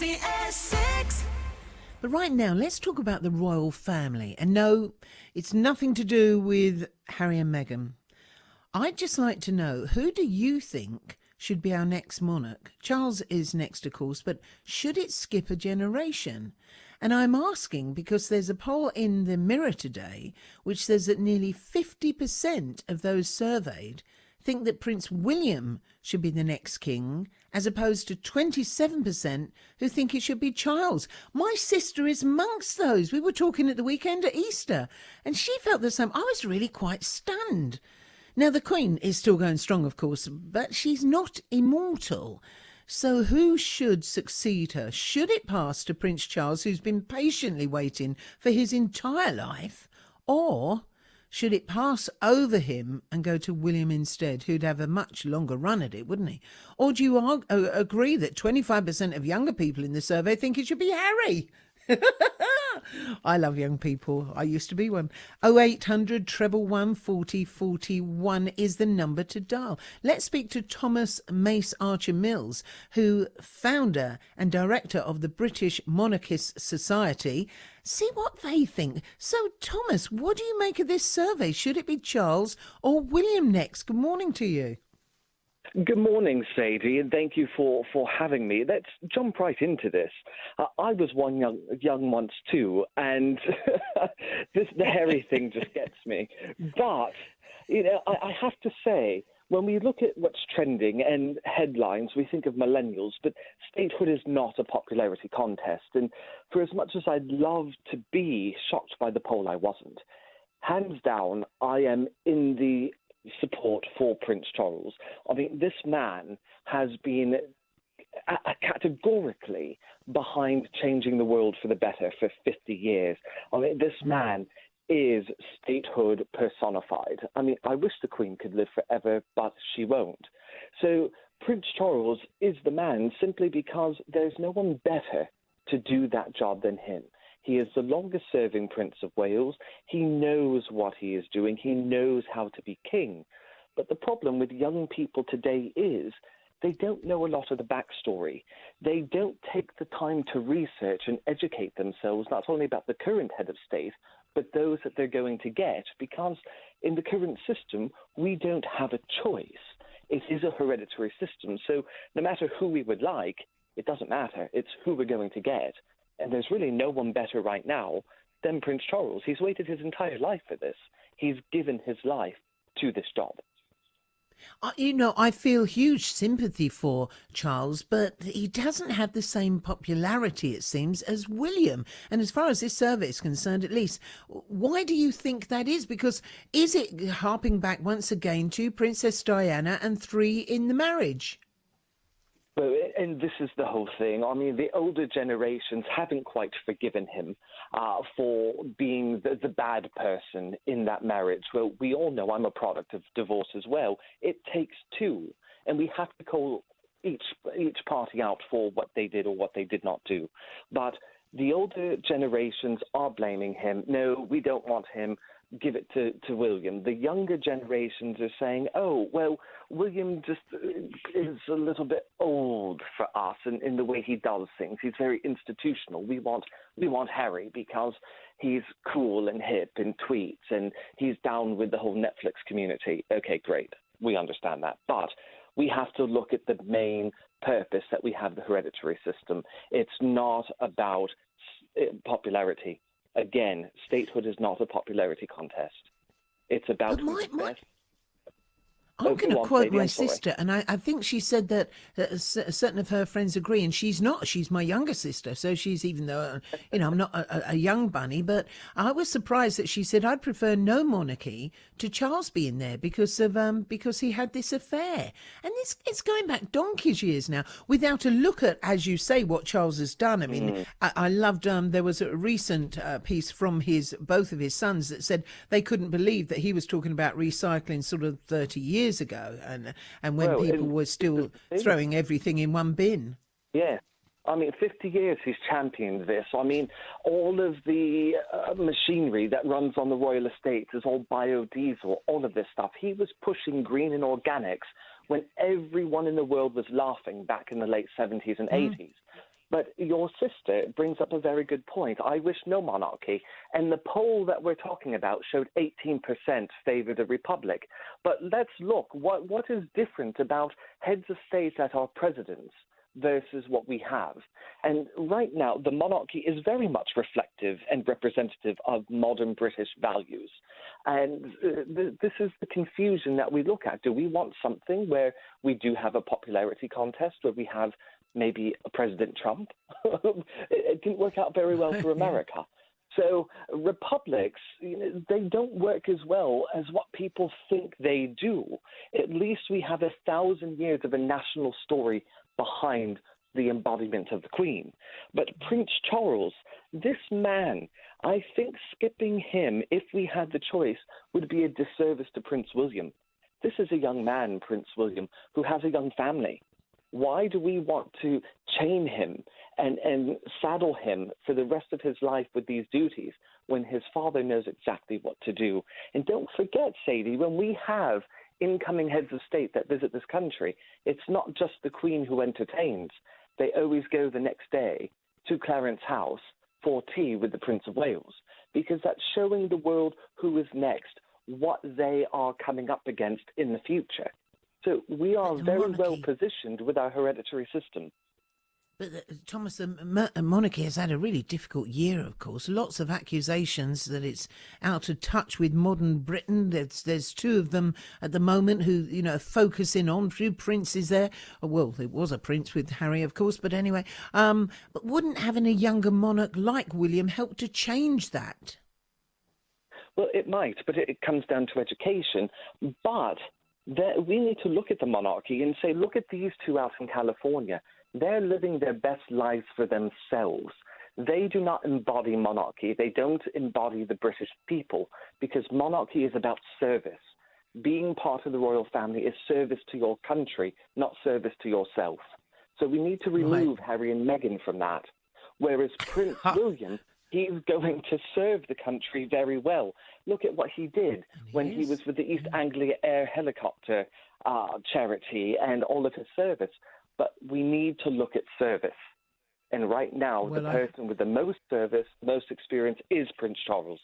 BBC Essex. But right now, let's talk about the royal family. And no, it's nothing to do with Harry and Meghan. I'd just like to know, who do you think should be our next monarch? Charles is next, of course, but should it skip a generation? And I'm asking because there's a poll in the Mirror today which says that nearly 50% of those surveyed think that Prince William should be the next king, as opposed to 27% who think it should be Charles. My sister is amongst those. We were talking at the weekend at Easter, and she felt the same. I was really quite stunned. Now, the Queen is still going strong, of course, but she's not immortal. So who should succeed her? Should it pass to Prince Charles, who's been patiently waiting for his entire life, or should it pass over him and go to William instead, who'd have a much longer run at it, wouldn't he? Or do you agree that 25% of younger people in the survey think it should be Harry? I love young people. I used to be one. 0800 111 40 41 is the number to dial. Let's speak to Thomas Mace-Archer-Mills, who founder and director of the British Monarchists Society. See what they think. So, Thomas, what do you make of this survey? Should it be Charles or William next? Good morning to you. Good morning, Sadie, and thank you for having me. Let's jump right into this. I was one young once too, and the Harry thing just gets me. But, I have to say, when we look at what's trending and headlines, we think of millennials, but statehood is not a popularity contest. And for as much as I'd love to be shocked by the poll, I wasn't. Hands down, I am in the support for Prince Charles. I mean, this man has been categorically behind changing the world for the better for 50 years. I mean, this man is statehood personified. I mean, I wish the Queen could live forever, but she won't. So Prince Charles is the man simply because there's no one better to do that job than him. He is the longest-serving Prince of Wales. He knows what he is doing. He knows how to be king. But the problem with young people today is they don't know a lot of the backstory. They don't take the time to research and educate themselves, not only about the current head of state, but those that they're going to get, because in the current system, we don't have a choice. It is a hereditary system. So no matter who we would like, it doesn't matter. It's who we're going to get. And there's really no one better right now than Prince Charles. He's waited his entire life for this. He's given his life to this job. I feel huge sympathy for Charles, but he doesn't have the same popularity, it seems, as William. And as far as this survey is concerned, at least, why do you think that is? Because is it harping back once again to Princess Diana and 3 in the marriage? Well, and this is the whole thing. I mean, the older generations haven't quite forgiven him for being the bad person in that marriage. Well, we all know I'm a product of divorce as well. It takes two, and we have to call each party out for what they did or what they did not do. But the older generations are blaming him. No, we don't want him. Give it to William. The younger generations are saying, oh, well, William just is a little bit old for us in the way he does things. He's very institutional. We want Harry because he's cool and hip and tweets and he's down with the whole Netflix community. Okay, great. We understand that. But we have to look at the main purpose that we have the hereditary system. It's not about popularity. Again, statehood is not a popularity contest. It's about who's best. I'm going to quote my sister, and I think she said that certain of her friends agree, and she's not. She's my younger sister, so she's, even though, I'm not a young bunny, but I was surprised that she said, I'd prefer no monarchy to Charles being there because he had this affair. And it's going back donkey's years now, without a look at, as you say, what Charles has done. I mean, I loved, there was a recent piece from both of his sons that said they couldn't believe that he was talking about recycling sort of 30 years ago, and when people were still throwing everything in one bin. Yeah. I mean, 50 years he's championed this. I mean, all of the machinery that runs on the royal estates is all biodiesel, all of this stuff. He was pushing green and organics when everyone in the world was laughing back in the late 70s and 80s. But your sister brings up a very good point. I wish no monarchy. And the poll that we're talking about showed 18% favor the republic. But let's look. What is different about heads of state that are presidents versus what we have? And right now, the monarchy is very much reflective and representative of modern British values. And this is the confusion that we look at. Do we want something where we do have a popularity contest, where we have maybe a President Trump? It didn't work out very well for America. So republics, they don't work as well as what people think they do. At least we have 1,000 years of a national story behind the embodiment of the Queen. But Prince Charles, this man, I think skipping him, if we had the choice, would be a disservice to Prince William. This is a young man, Prince William, who has a young family. Why do we want to chain him and saddle him for the rest of his life with these duties when his father knows exactly what to do? And don't forget, Sadie, when we have incoming heads of state that visit this country, it's not just the Queen who entertains. They always go the next day to Clarence House for tea with the Prince of Wales, because that's showing the world who is next, what they are coming up against in the future. So we are very well positioned with our hereditary system. But Thomas, the monarchy has had a really difficult year, of course. Lots of accusations that it's out of touch with modern Britain. There's two of them at the moment who, are focusing on two princes there. Well, there was a prince with Harry, of course, but anyway. But wouldn't having a younger monarch like William help to change that? Well, it might, but it comes down to education. But we need to look at the monarchy and say, look at these two out in California. They're living their best lives for themselves. They do not embody monarchy. They don't embody the British people, because monarchy is about service. Being part of the royal family is service to your country, not service to yourself. So we need to remove Harry and Meghan from that. Whereas Prince William, he's going to serve the country very well. Look at what he did when he was with the East Anglia Air Helicopter charity and all of his service. But we need to look at service. And right now, the person with the most service, most experience is Prince Charles.